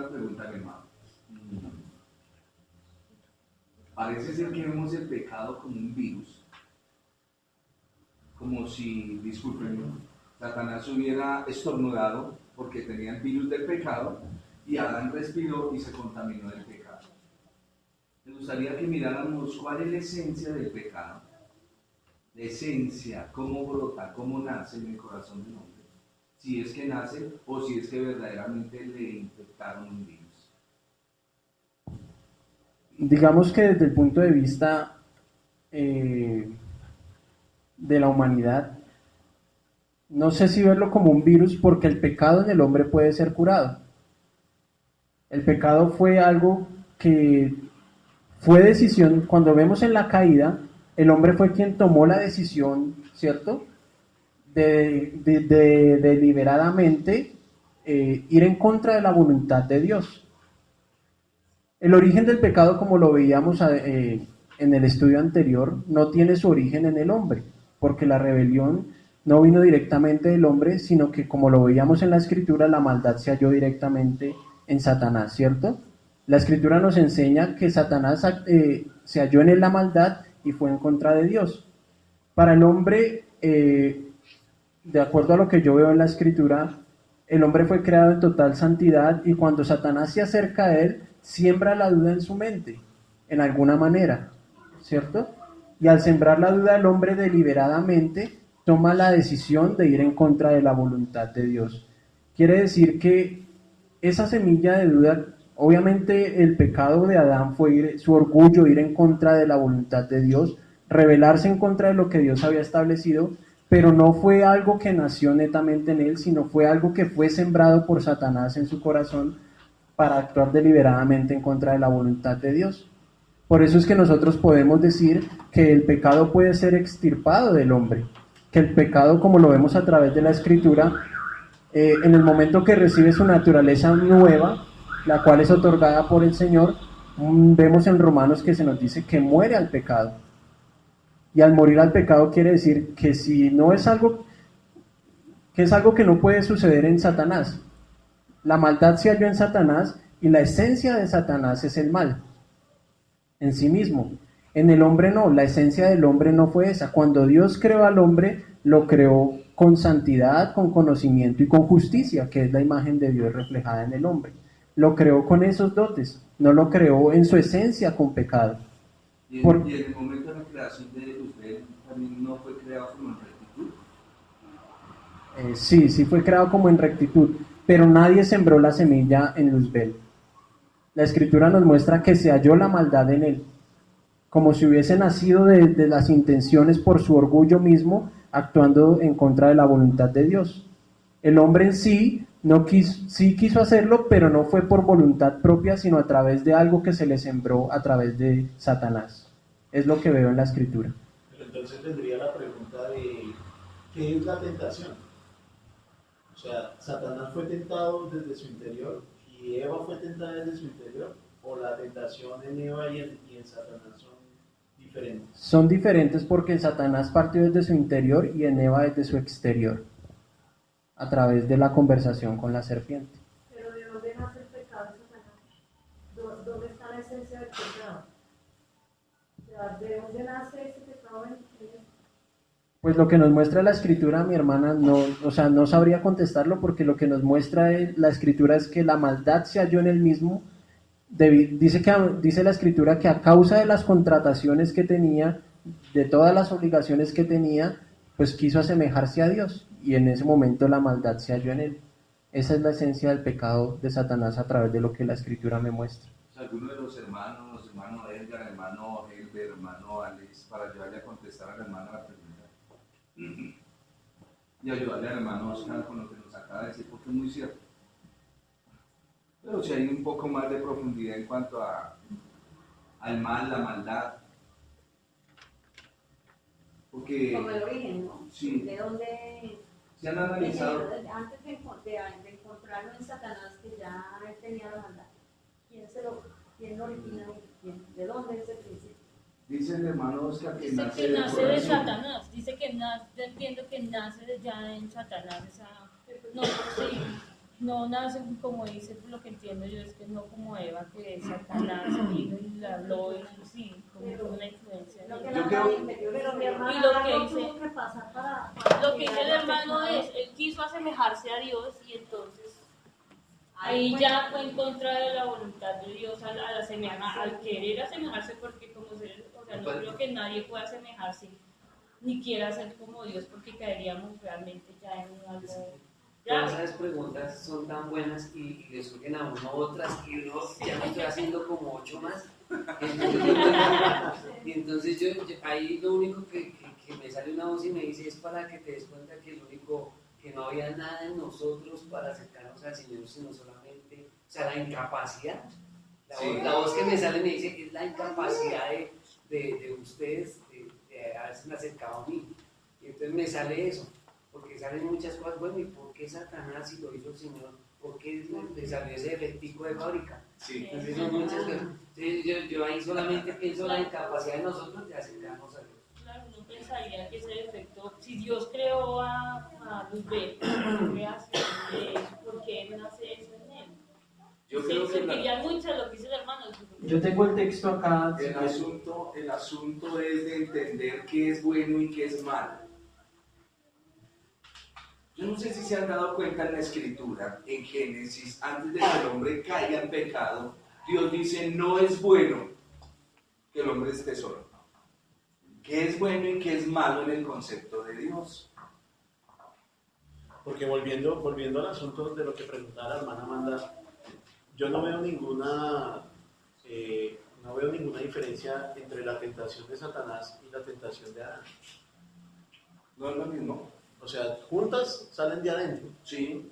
una pregunta, mi hermano. Parece ser que vemos el pecado como un virus, como si, discúlpenme, Satanás hubiera estornudado porque tenía el virus del pecado y Adán respiró y se contaminó del pecado. Me gustaría que miráramos cuál es la esencia del pecado, la esencia, cómo brota, cómo nace en el corazón del hombre, si es que nace o si es que verdaderamente le infectaron un virus. Digamos que desde el punto de vista de la humanidad, no sé si verlo como un virus, porque el pecado en el hombre puede ser curado. El pecado fue algo que fue decisión. Cuando vemos en la caída, el hombre fue quien tomó la decisión, ¿cierto?, de deliberadamente ir en contra de la voluntad de Dios. El origen del pecado, como lo veíamos en el estudio anterior, no tiene su origen en el hombre, porque la rebelión no vino directamente del hombre, sino que, como lo veíamos en la Escritura, la maldad se halló directamente en Satanás, ¿cierto? La Escritura nos enseña que Satanás se halló en él la maldad y fue en contra de Dios. Para el hombre, de acuerdo a lo que yo veo en la Escritura, el hombre fue creado en total santidad y cuando Satanás se acerca a él, siembra la duda en su mente, en alguna manera, ¿cierto? Y al sembrar la duda, el hombre deliberadamente toma la decisión de ir en contra de la voluntad de Dios. Quiere decir que esa semilla de duda, obviamente el pecado de Adán fue su orgullo, ir en contra de la voluntad de Dios, rebelarse en contra de lo que Dios había establecido, pero no fue algo que nació netamente en él, sino fue algo que fue sembrado por Satanás en su corazón para actuar deliberadamente en contra de la voluntad de Dios. Por eso es que nosotros podemos decir que el pecado puede ser extirpado del hombre, que el pecado, como lo vemos a través de la Escritura, en el momento que recibe su naturaleza nueva, la cual es otorgada por el Señor, vemos en Romanos que se nos dice que muere al pecado. Y al morir al pecado quiere decir que si no es algo que es algo que no puede suceder en Satanás. La maldad se halló en Satanás y la esencia de Satanás es el mal en sí mismo. En el hombre no, la esencia del hombre no fue esa. Cuando Dios creó al hombre, lo creó con santidad, con conocimiento y con justicia, que es la imagen de Dios reflejada en el hombre. Lo creó con esos dotes, no lo creó en su esencia con pecado. Y en el momento de la creación de usted también no fue creado como en rectitud. Sí fue creado como en rectitud, pero nadie sembró la semilla en Luzbel. La Escritura nos muestra que se halló la maldad en él, como si hubiese nacido de las intenciones por su orgullo mismo, actuando en contra de la voluntad de Dios. El hombre en sí sí quiso hacerlo, pero no fue por voluntad propia, sino a través de algo que se le sembró a través de Satanás. Es lo que veo en la Escritura. Pero entonces vendría la pregunta de ¿qué es la tentación? O sea, ¿Satanás fue tentado desde su interior y Eva fue tentada desde su interior? ¿O la tentación en Eva y en Satanás son diferentes? Son diferentes porque en Satanás partió desde su interior y en Eva desde su exterior, a través de la conversación con la serpiente. Pero ¿de dónde nace el pecado de Satanás? ¿Dónde está la esencia del pecado? ¿De dónde nace ese pecado en él? Pues lo que nos muestra la Escritura, mi hermana, no sabría contestarlo porque lo que nos muestra la Escritura es que la maldad se halló en él mismo. Dice la Escritura que a causa de las contrataciones que tenía, de todas las obligaciones que tenía, pues quiso asemejarse a Dios y en ese momento la maldad se halló en él. Esa es la esencia del pecado de Satanás a través de lo que la Escritura me muestra. O sea, alguno de los hermanos Edgar, hermano Helber, hermano Alex, para ayudarle a contestar al hermano la pregunta. Y ayudarle al hermano Oscar con lo que nos acaba de decir, porque es muy cierto. Pero si hay un poco más de profundidad en cuanto al mal, la maldad. Porque, como el origen, ¿no? Sí. ¿De dónde? Se han analizado. Antes de encontrarlo en Satanás, que ya él tenía la maldad. ¿Quién lo origina? ¿De dónde es el principio? Dice el hermano Oscar que Dice nace que del nace de corazón. Satanás. Dice que nace, entiendo que nace ya en Satanás. No, sí. no nacen como dice, por lo que entiendo yo, es que no como Eva, que Satanás vino y le habló y sí, como Pero- una influencia. Lo de que ella. Yo creo- pero mi hermana Y lo que algo dice- tuvo que pasar para Lo que que dice el haya hermano pecado. es, él quiso asemejarse a Dios y entonces ahí ya fue en contra de la voluntad de Dios al querer asemejarse, porque como seres, o sea, no creo que nadie pueda asemejarse ni quiera ser como Dios, porque caeríamos realmente ya en algo Todas grave. esas preguntas son tan buenas y le surgen a uno otras y uno ya me estoy haciendo como 8 más. Y entonces yo ahí lo único que me sale una voz y me dice es para que te des cuenta que que no había nada en nosotros para acercarnos al Señor, sino solamente, o sea, la incapacidad. La voz que me sale me dice es la incapacidad de ustedes de haberse acercado a mí. Y entonces me sale eso. Porque salen muchas cosas, bueno, ¿y por qué Satanás, si lo hizo el Señor, por qué le salió ese efectico de fábrica? Sí. Entonces son muchas cosas. Entonces yo ahí solamente pienso en la incapacidad de nosotros de acercarnos a Dios. Claro, uno pensaría que ese defecto, si Dios creó a Luzbel, ¿por qué nace eso en él? Yo creo que Sentiría mucho lo que dice el hermano. Yo tengo el texto acá. el asunto es de entender qué es bueno y qué es malo. Yo no sé si se han dado cuenta en la escritura, en Génesis, antes de que el hombre caiga en pecado, Dios dice, no es bueno que el hombre esté solo. ¿Qué es bueno y qué es malo en el concepto de Dios? Porque volviendo al asunto de lo que preguntaba la hermana Amanda, yo no veo ninguna diferencia entre la tentación de Satanás y la tentación de Adán. ¿No es lo mismo? O sea, juntas salen de adentro Sí,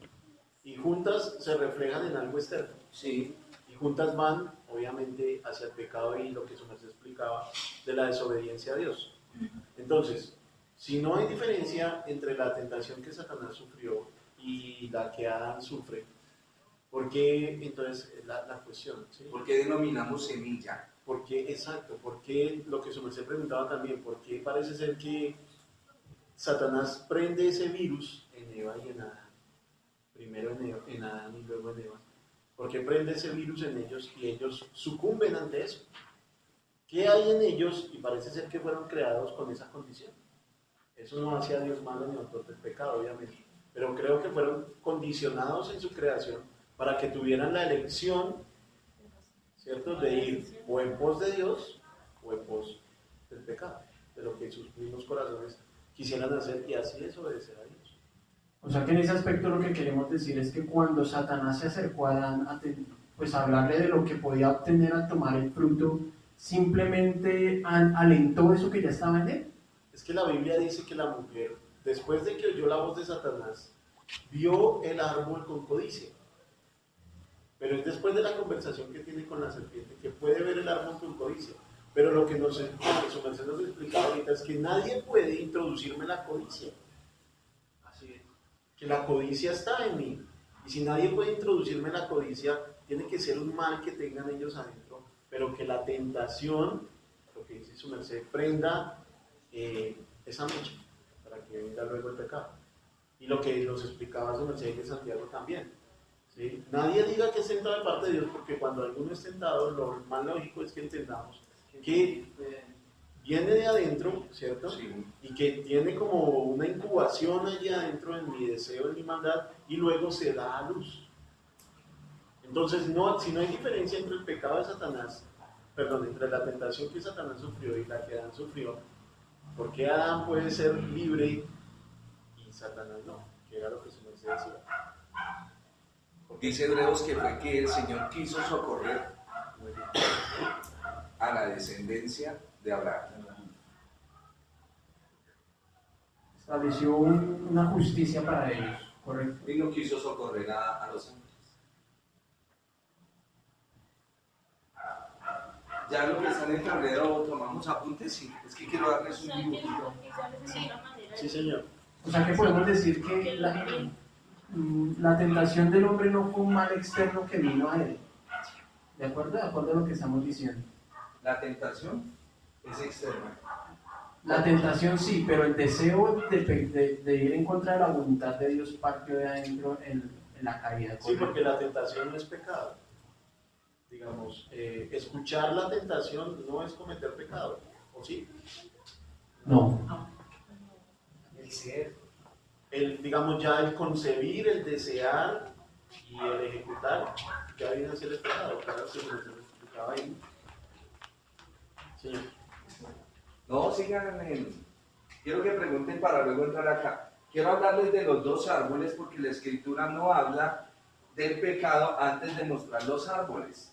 y juntas se reflejan en algo externo. sí. Y juntas van, obviamente, hacia el pecado y lo que su merced explicaba de la desobediencia a Dios. Entonces, si no hay diferencia entre la tentación que Satanás sufrió y la que Adán sufre, ¿por qué entonces la cuestión? ¿Sí? ¿Por qué denominamos semilla? ¿Por qué, exacto? ¿Por qué lo que su merced preguntaba también? ¿Por qué parece ser que Satanás prende ese virus en Eva y en Adán? Primero en Adán y luego en Eva. ¿Por qué prende ese virus en ellos y ellos sucumben ante eso? ¿Qué hay en ellos? Y parece ser que fueron creados con esa condición. Eso no hacía a Dios malo ni autor del pecado, obviamente. Pero creo que fueron condicionados en su creación para que tuvieran la elección, ¿cierto?, de ir o en pos de Dios o en pos del pecado, de lo que sus mismos corazones quisieran hacer y así desobedecer a Dios. O sea que en ese aspecto lo que queremos decir es que cuando Satanás se acercó a Adán pues a hablarle de lo que podía obtener al tomar el fruto, simplemente alentó eso que ya estaba en él. Es que la Biblia dice que la mujer, después de que oyó la voz de Satanás, vio el árbol con codicia. Pero es después de la conversación que tiene con la serpiente que puede ver el árbol con codicia. Pero lo que su merced nos explicaba ahorita es que nadie puede introducirme la codicia. Así es. Que la codicia está en mí. Y si nadie puede introducirme la codicia, tiene que ser un mal que tengan ellos adentro. Pero que la tentación, lo que dice su merced, prenda esa mecha para que venga luego el pecado. Y lo que nos explicaba su merced de Santiago también. ¿Sí? Nadie diga que es tentado de parte de Dios, porque cuando alguno es tentado, lo más lógico es que entendamos que viene de adentro, ¿cierto? Sí. Y que tiene como una incubación allí adentro en mi deseo, en mi maldad, y luego se da a luz. Entonces, si no hay diferencia entre el pecado de Satanás, entre la tentación que Satanás sufrió y la que Adán sufrió, ¿por qué Adán puede ser libre y Satanás no? Que era lo que se nos decía. Dice Hebreos que fue que el Señor quiso socorrer a la descendencia de Abraham. Estableció una justicia para ellos, ¿correcto? Y no quiso socorrer a los ángeles. Ya lo que está en el tablero, tomamos apuntes, sí. Es que quiero darles un dibujito. Sí, señor. O sea que podemos decir que la tentación del hombre no fue un mal externo que vino a él. ¿De acuerdo? De acuerdo a lo que estamos diciendo. La tentación es externa. La tentación sí, pero el deseo de ir en contra de la voluntad de Dios partió de adentro en la caída. Sí, porque la tentación no es pecado. Digamos, escuchar la tentación no es cometer pecado, ¿o sí? No. El ser. Digamos, ya el concebir, el desear y el ejecutar, ya viene a ser el pecado, claro, que se lo explicaba ahí. Señor. No, sigan quiero que pregunten para luego entrar acá. Quiero hablarles de los dos árboles porque la Escritura no habla del pecado antes de mostrar los árboles.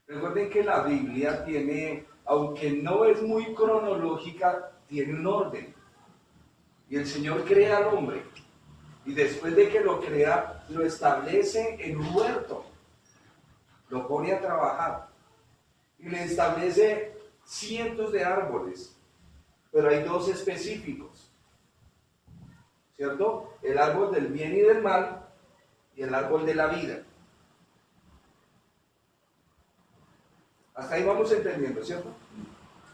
Recuerden que la Biblia tiene, aunque no es muy cronológica, tiene un orden. Y el Señor crea al hombre. Y después de que lo crea, lo establece en un huerto. Lo pone a trabajar. Y le establece cientos de árboles. Pero hay dos específicos. ¿Cierto? El árbol del bien y del mal y el árbol de la vida. Hasta ahí vamos entendiendo, ¿cierto?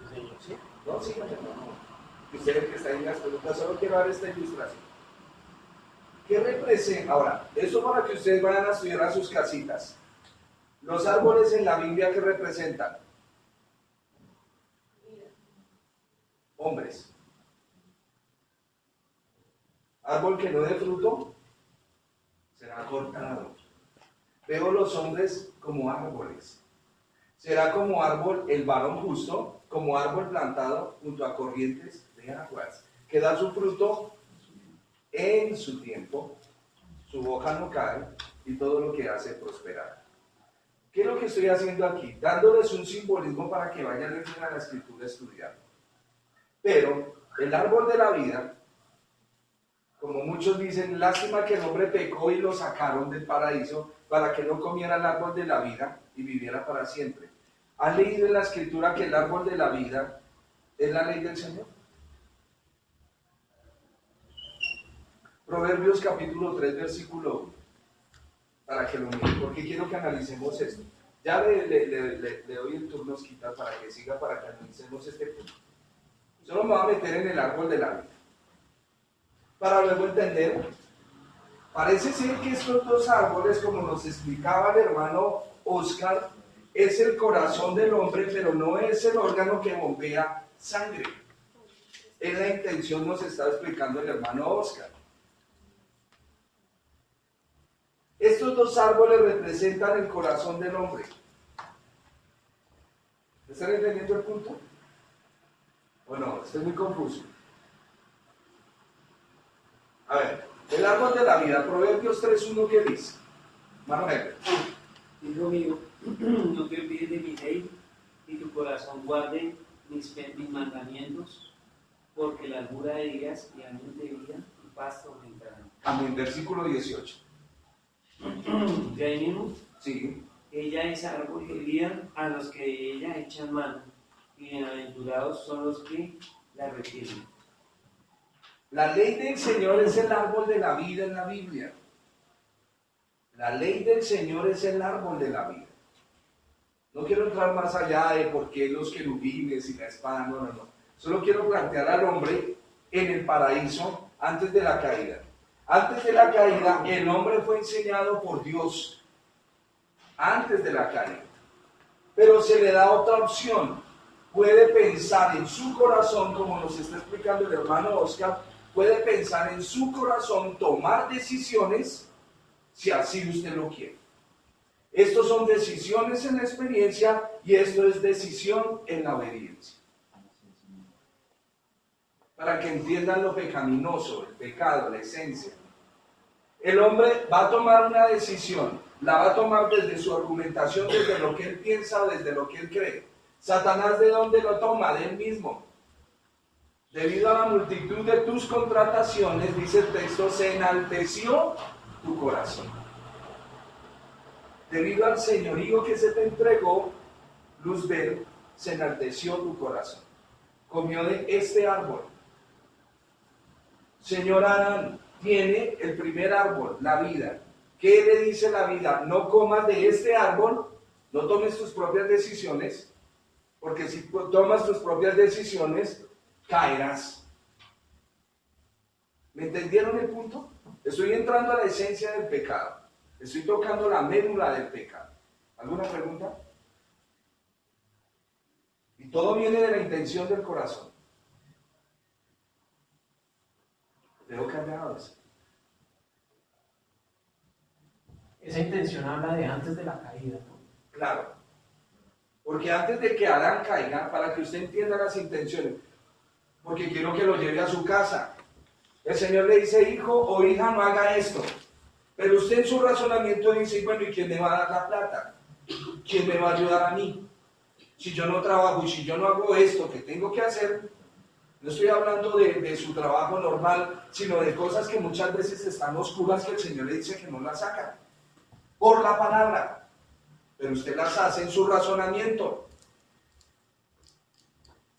Sí, señor. ¿Sí? No, sí, no. Ustedes que están en las preguntas, solo quiero dar esta ilustración. ¿Qué representa? Ahora, esto para que ustedes vayan a estudiar a sus casitas. Los árboles en la Biblia, ¿qué representan? Hombres. Árbol que no dé fruto, será cortado. Veo los hombres como árboles. Será como árbol el varón justo, como árbol plantado junto a corrientes de aguas, que da su fruto en su tiempo, su hoja no cae y todo lo que hace prosperar. ¿Qué es lo que estoy haciendo aquí? Dándoles un simbolismo para que vayan a la Escritura a estudiar. Pero el árbol de la vida, como muchos dicen, lástima que el hombre pecó y lo sacaron del paraíso para que no comiera el árbol de la vida y viviera para siempre. ¿Han leído en la Escritura que el árbol de la vida es la ley del Señor? Proverbios capítulo 3, versículo 1. Para que lo miren, porque quiero que analicemos esto. Ya le doy el turno Osquita para que siga, para que analicemos este punto. Solo me voy a meter en el árbol de la vida. Para luego entender, parece ser que estos dos árboles, como nos explicaba el hermano Oscar, es el corazón del hombre, pero no es el órgano que bombea sangre. Es la intención, nos está explicando el hermano Oscar. Estos dos árboles representan el corazón del hombre. ¿Están entendiendo el punto? ¿O no? Estoy muy confuso. A ver, el árbol de la vida, Proverbios 3:1, ¿qué dice? Manuel. Hijo mío, no te olvides de mi ley y tu corazón guarde mis mandamientos, porque la largura de días y años de vida y paz aumentarán. Amén. Versículo 18. De ahí mismo, Sí. ella es árbol que guía a los que de ella echan mano, y bienaventurados son los que la retienen. La ley del Señor es el árbol de la vida en la Biblia. La ley del Señor es el árbol de la vida. No quiero entrar más allá de por qué los querubines y la espada, no. Solo quiero plantear al hombre en el paraíso antes de la caída. Antes de la caída, el hombre fue enseñado por Dios. Antes de la caída. Pero se le da otra opción. Puede pensar en su corazón, como nos está explicando el hermano Oscar, puede pensar en su corazón, tomar decisiones, si así usted lo quiere. Estos son decisiones en la experiencia y esto es decisión en la obediencia. Para que entiendan lo pecaminoso, el pecado, la esencia. El hombre va a tomar una decisión, la va a tomar desde su argumentación, desde lo que él piensa o desde lo que él cree. Satanás, ¿de dónde lo toma? De él mismo. Debido a la multitud de tus contrataciones, dice el texto, se enalteció tu corazón. Debido al señorío que se te entregó, Luzbel, se enalteció tu corazón. Comió de este árbol. Señor Adán, tiene el primer árbol, la vida. ¿Qué le dice la vida? No comas de este árbol, no tomes tus propias decisiones, porque si tomas tus propias decisiones, caerás. ¿Me entendieron el punto? Estoy entrando a la esencia del pecado. Estoy tocando la médula del pecado. ¿Alguna pregunta? Y todo viene de la intención del corazón. Dejo cargado eso. Esa intención habla de antes de la caída, ¿no? Claro. Porque antes de que Adán caiga, para que usted entienda las intenciones, porque quiero que lo lleve a su casa, el Señor le dice, hijo o hija, no haga esto. Pero usted en su razonamiento dice, bueno, ¿y quién me va a dar la plata? ¿Quién me va a ayudar a mí? Si yo no trabajo y si yo no hago esto que tengo que hacer, no estoy hablando de su trabajo normal, sino de cosas que muchas veces están oscuras que el Señor le dice que no las saca. Por la palabra. Pero usted las hace en su razonamiento.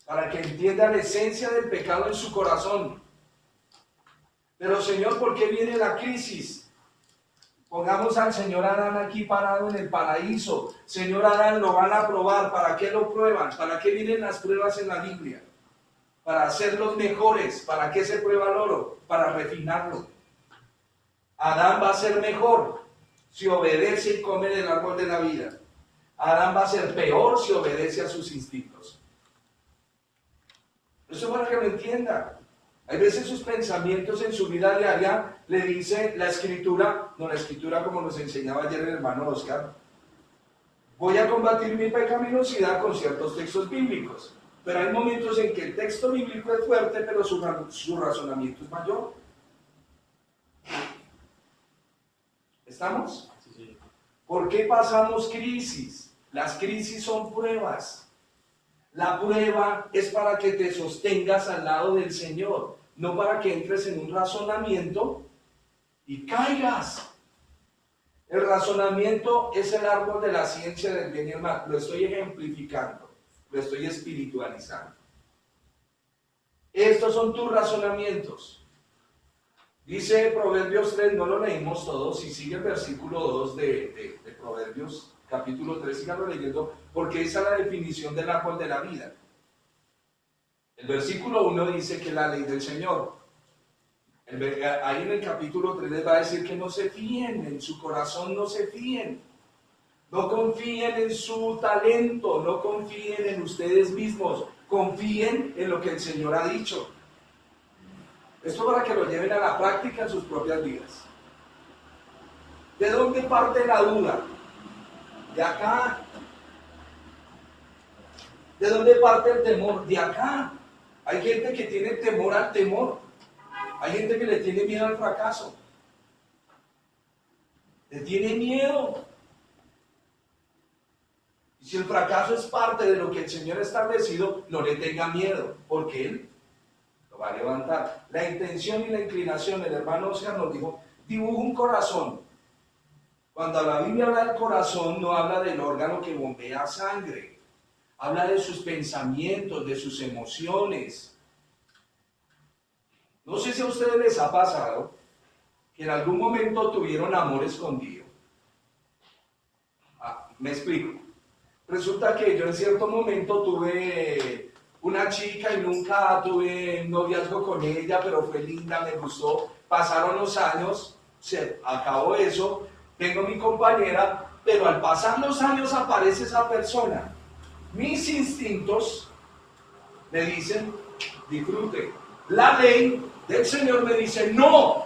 Para que entienda la esencia del pecado en su corazón. Pero Señor, ¿por qué viene la crisis? Pongamos al señor Adán aquí parado en el paraíso. Señor Adán, lo van a probar. ¿Para qué lo prueban? ¿Para qué vienen las pruebas en la Biblia? Para hacerlos mejores. ¿Para qué se prueba el oro? Para refinarlo. Adán va a ser mejor si obedece y come del árbol de la vida. Adán va a ser peor si obedece a sus instintos. Eso para que lo entienda. Hay veces sus pensamientos en su vida diaria le dice la escritura, no la escritura como nos enseñaba ayer el hermano Oscar, voy a combatir mi pecaminosidad con ciertos textos bíblicos, pero hay momentos en que el texto bíblico es fuerte, pero su razonamiento es mayor. ¿Estamos? Sí. ¿Por qué pasamos crisis? Las crisis son pruebas. La prueba es para que te sostengas al lado del Señor, no para que entres en un razonamiento y caigas. El razonamiento es el árbol de la ciencia del bien y el mal. Lo estoy ejemplificando, lo estoy espiritualizando. Estos son tus razonamientos. Dice Proverbios 3, no lo leímos todos, si sigue el versículo 2 de Proverbios capítulo 3, síganlo leyendo, porque esa es la definición del árbol de la vida. El versículo 1 dice que la ley del Señor. Ahí en el capítulo 3 les va a decir que no se fíen, en su corazón no se fíen. No confíen en su talento, no confíen en ustedes mismos, confíen en lo que el Señor ha dicho. Esto para que lo lleven a la práctica en sus propias vidas. ¿De dónde parte la duda? De acá. ¿De dónde parte el temor? De acá. Hay gente que tiene temor al temor. Hay gente que le tiene miedo al fracaso. Le tiene miedo. Y si el fracaso es parte de lo que el Señor ha establecido, no le tenga miedo, porque Él lo va a levantar. La intención y la inclinación, el hermano Oscar nos dijo, dibuja un corazón. Cuando la Biblia habla del corazón, no habla del órgano que bombea sangre. Habla de sus pensamientos, de sus emociones. No sé si a ustedes les ha pasado que en algún momento tuvieron amor escondido. Me explico. Resulta que yo en cierto momento tuve una chica y nunca tuve noviazgo con ella, pero fue linda, me gustó. Pasaron los años, se acabó eso. Tengo mi compañera, pero al pasar los años aparece esa persona. Mis instintos me dicen, disfrute. La ley del Señor me dice, no.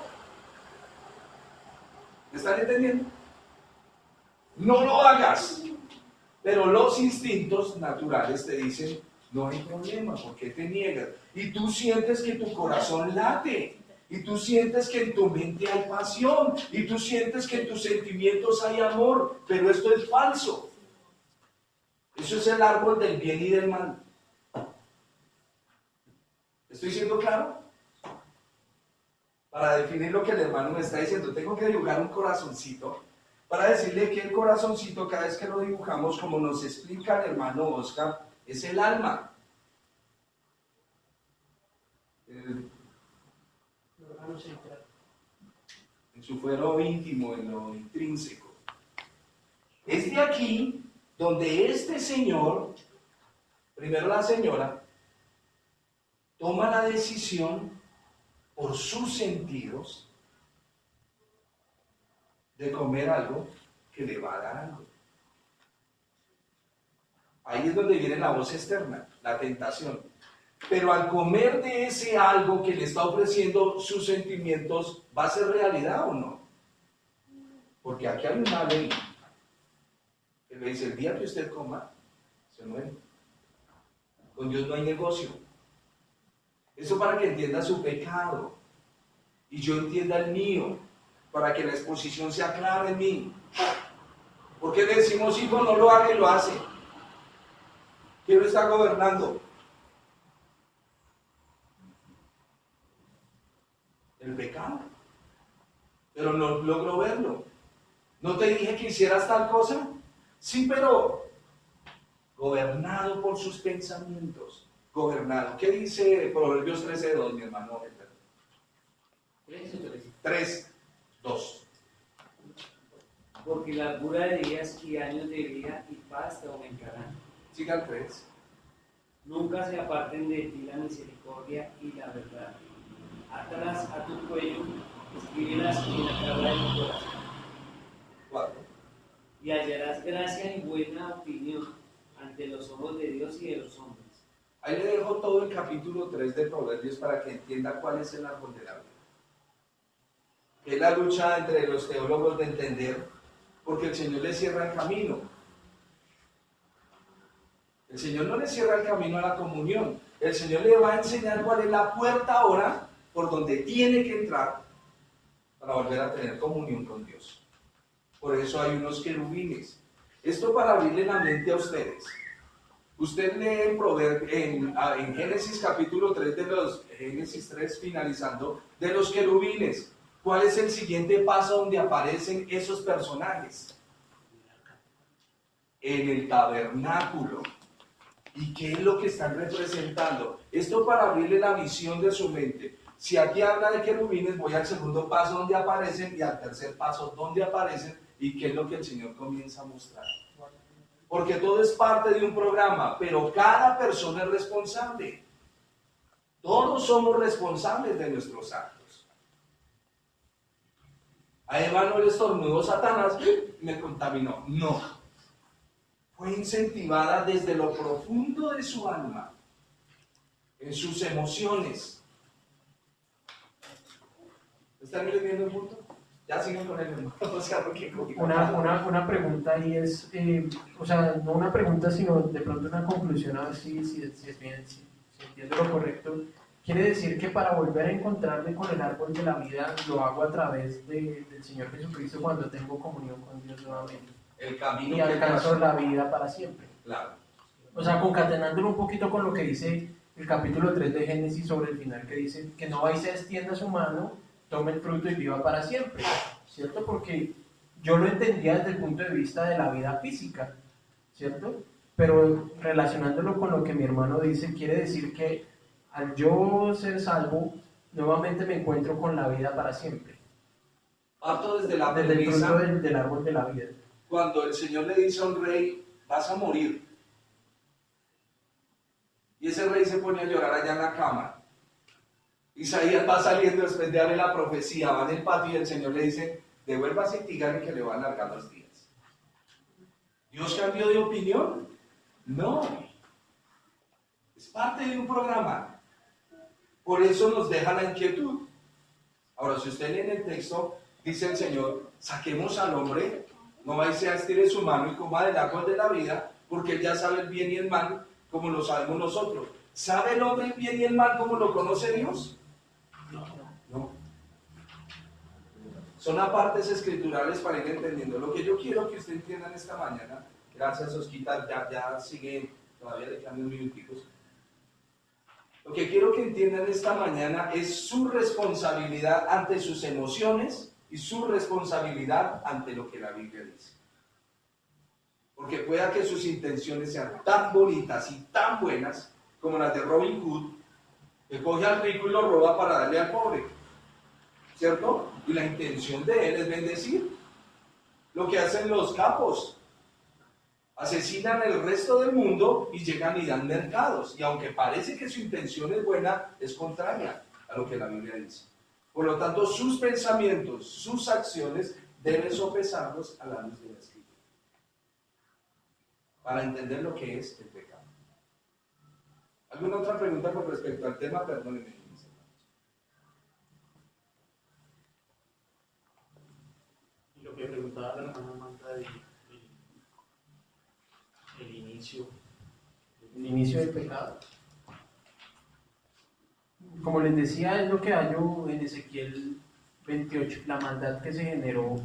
¿Me están entendiendo? No lo hagas. Pero los instintos naturales te dicen, no hay problema, ¿por qué te niegas? Y tú sientes que tu corazón late. Y tú sientes que en tu mente hay pasión, y tú sientes que en tus sentimientos hay amor, pero esto es falso. Eso es el árbol del bien y del mal. ¿Estoy siendo claro? Para definir lo que el hermano me está diciendo, tengo que dibujar un corazoncito, para decirle que el corazoncito, cada vez que lo dibujamos, como nos explica el hermano Oscar, es el alma. En su fuero íntimo, en lo intrínseco. Es de aquí donde este señor, primero la señora, toma la decisión por sus sentidos de comer algo que le va a dar algo. Ahí es donde viene la voz externa, la tentación. Pero al comer de ese algo que le está ofreciendo sus sentimientos, ¿va a ser realidad o no? Porque aquí hay una ley que le dice, el día que usted coma, se muere. Con Dios no hay negocio. Eso para que entienda su pecado y yo entienda el mío, para que la exposición sea clara en mí. Porque le decimos, hijo, no lo haga y lo hace. ¿Quién lo está gobernando? El pecado. Pero no logro verlo. ¿No te dije que hicieras tal cosa? Sí, pero gobernado por sus pensamientos. Gobernado. ¿Qué dice Proverbios 13:2, mi hermano? 3:2. Porque largura de días y años de vida y paz te aumentarán. Siga el 3. Nunca se aparten de ti la misericordia y la verdad. Átalas a tu cuello, escríbelas en la tabla de tu corazón. 4. Y hallarás gracia y buena opinión ante los ojos de Dios y de los hombres. Ahí le dejo todo el capítulo 3 de Proverbios para que entienda cuál es el árbol de la vida. Que es la lucha entre los teólogos de entender, porque el Señor le cierra el camino. El Señor no le cierra el camino a la comunión. El Señor le va a enseñar cuál es la puerta ahora por donde tiene que entrar para volver a tener comunión con Dios. Por eso hay unos querubines. Esto para abrirle la mente a ustedes. Usted lee en Génesis capítulo 3 Génesis 3 finalizando, de los querubines. ¿Cuál es el siguiente paso donde aparecen esos personajes? En el tabernáculo. ¿Y qué es lo que están representando? Esto para abrirle la visión de su mente. Si aquí habla de querubines, voy al segundo paso donde aparecen y al tercer paso donde aparecen y qué es lo que el Señor comienza a mostrar. Porque todo es parte de un programa, pero cada persona es responsable. Todos somos responsables de nuestros actos. A Eva no le estornudó Satanás, me contaminó. No. Fue incentivada desde lo profundo de su alma, en sus emociones. ¿Están entendiendo el punto? Ya siguen con el mismo. O sea, porque una pregunta ahí es, o sea, no una pregunta, sino de pronto una conclusión, a ver si entiendo lo correcto. Quiere decir que para volver a encontrarme con el árbol de la vida, lo hago a través del Señor Jesucristo cuando tengo comunión con Dios nuevamente. El camino y alcanzo la vida para siempre. Claro. O sea, concatenándolo un poquito con lo que dice el capítulo 3 de Génesis sobre el final, que dice que no va y se extienda su mano, tome el fruto y viva para siempre, ¿cierto? Porque yo lo entendía desde el punto de vista de la vida física, ¿cierto? Pero relacionándolo con lo que mi hermano dice, quiere decir que al yo ser salvo, nuevamente me encuentro con la vida para siempre. Parto desde la desde el premisa, fruto del árbol de la vida. cuando el Señor le dice a un rey, vas a morir. Y ese rey se pone a llorar allá en la cama. Isaías va saliendo después de darle la profecía, va en el patio y el Señor le dice, devuélvase a Itigar y que le va a alargar los días. ¿Dios cambió de opinión? No. Es parte de un programa. Por eso nos deja la inquietud. Ahora, si usted lee en el texto, dice el Señor, saquemos al hombre, no vais a estire su mano y coma del árbol de la vida, porque él ya sabe el bien y el mal como lo sabemos nosotros. ¿Sabe el hombre el bien y el mal como lo conoce Dios? No. Son apartes escriturales para ir entendiendo. Lo que yo quiero que usted entienda en esta mañana, gracias Osquita, ya sigue, todavía le quedan unos minuticos. Lo que quiero que entiendan esta mañana es su responsabilidad ante sus emociones y su responsabilidad ante lo que la Biblia dice. Porque pueda que sus intenciones sean tan bonitas y tan buenas como las de Robin Hood, que coge al rico y lo roba para darle al pobre, ¿cierto? Y la intención de él es bendecir. Lo que hacen los capos, asesinan el resto del mundo y llegan y dan mercados. Y aunque parece que su intención es buena, es contraria a lo que la Biblia dice. Por lo tanto, sus pensamientos, sus acciones debe sopesarlos a la luz de la Escritura para entender lo que es el pecado. ¿Alguna otra pregunta con respecto al tema? Perdónenme. Y lo que preguntaba la hermana Amanda el inicio. El inicio del pecado. Como les decía, es lo que hallo en Ezequiel 28, la maldad que se generó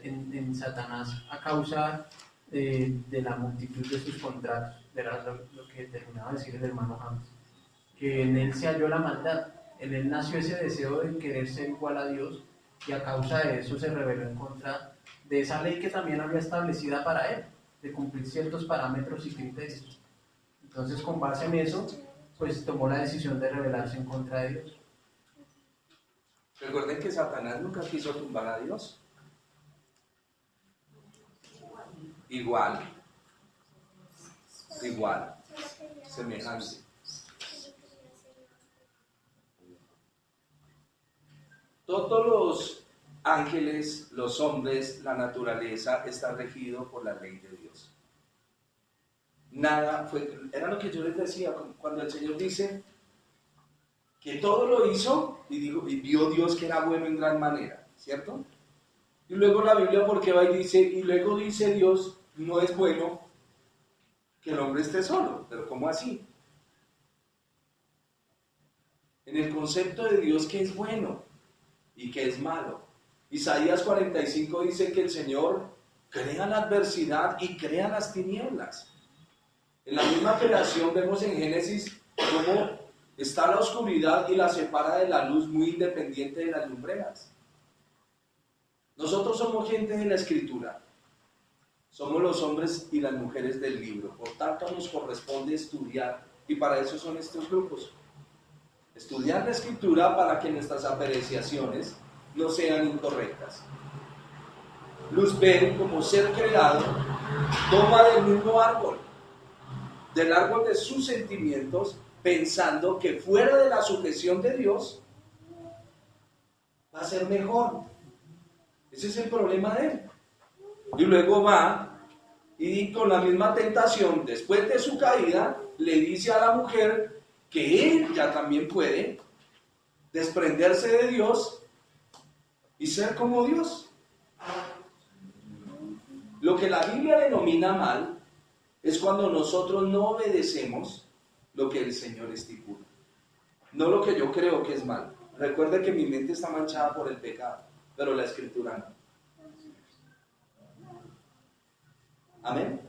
en Satanás a causa de la multitud de sus contratos. Era lo que terminaba de decir el hermano James, que en él se halló la maldad, en él nació ese deseo de querer ser igual a Dios, y a causa de eso se rebeló en contra de esa ley que también había establecida para él, de cumplir ciertos parámetros y criterios. Entonces, con base en eso, pues tomó la decisión de rebelarse en contra de Dios. Recuerden que Satanás nunca quiso tumbar a Dios. Igual, semejante. Todos los ángeles, los hombres, la naturaleza está regido por la ley de Dios. Nada fue, era lo que yo les decía cuando el Señor dice que todo lo hizo y vio Dios que era bueno en gran manera, ¿cierto? Y luego la Biblia, porque va y dice, y luego dice Dios, no es bueno que el hombre esté solo. Pero ¿cómo así? En el concepto de Dios, ¿qué es bueno y qué es malo? Isaías 45 dice que el Señor crea la adversidad y crea las tinieblas. En la misma creación vemos en Génesis cómo está la oscuridad y la separa de la luz, muy independiente de las lumbreras. Nosotros somos gente de la Escritura. Somos los hombres y las mujeres del libro. Por tanto, nos corresponde estudiar. Y para eso son estos grupos. Estudiar la Escritura para que nuestras apreciaciones no sean incorrectas. Luzbel, como ser creado, toma del mismo árbol, del árbol de sus sentimientos, pensando que fuera de la sujeción de Dios va a ser mejor. Ese es el problema de él. Y luego va y con la misma tentación, después de su caída, le dice a la mujer que él ya también puede desprenderse de Dios y ser como Dios. Lo que la Biblia denomina mal es cuando nosotros no obedecemos lo que el Señor estipula, no lo que yo creo que es mal. Recuerde que mi mente está manchada por el pecado, pero la Escritura no. Amén.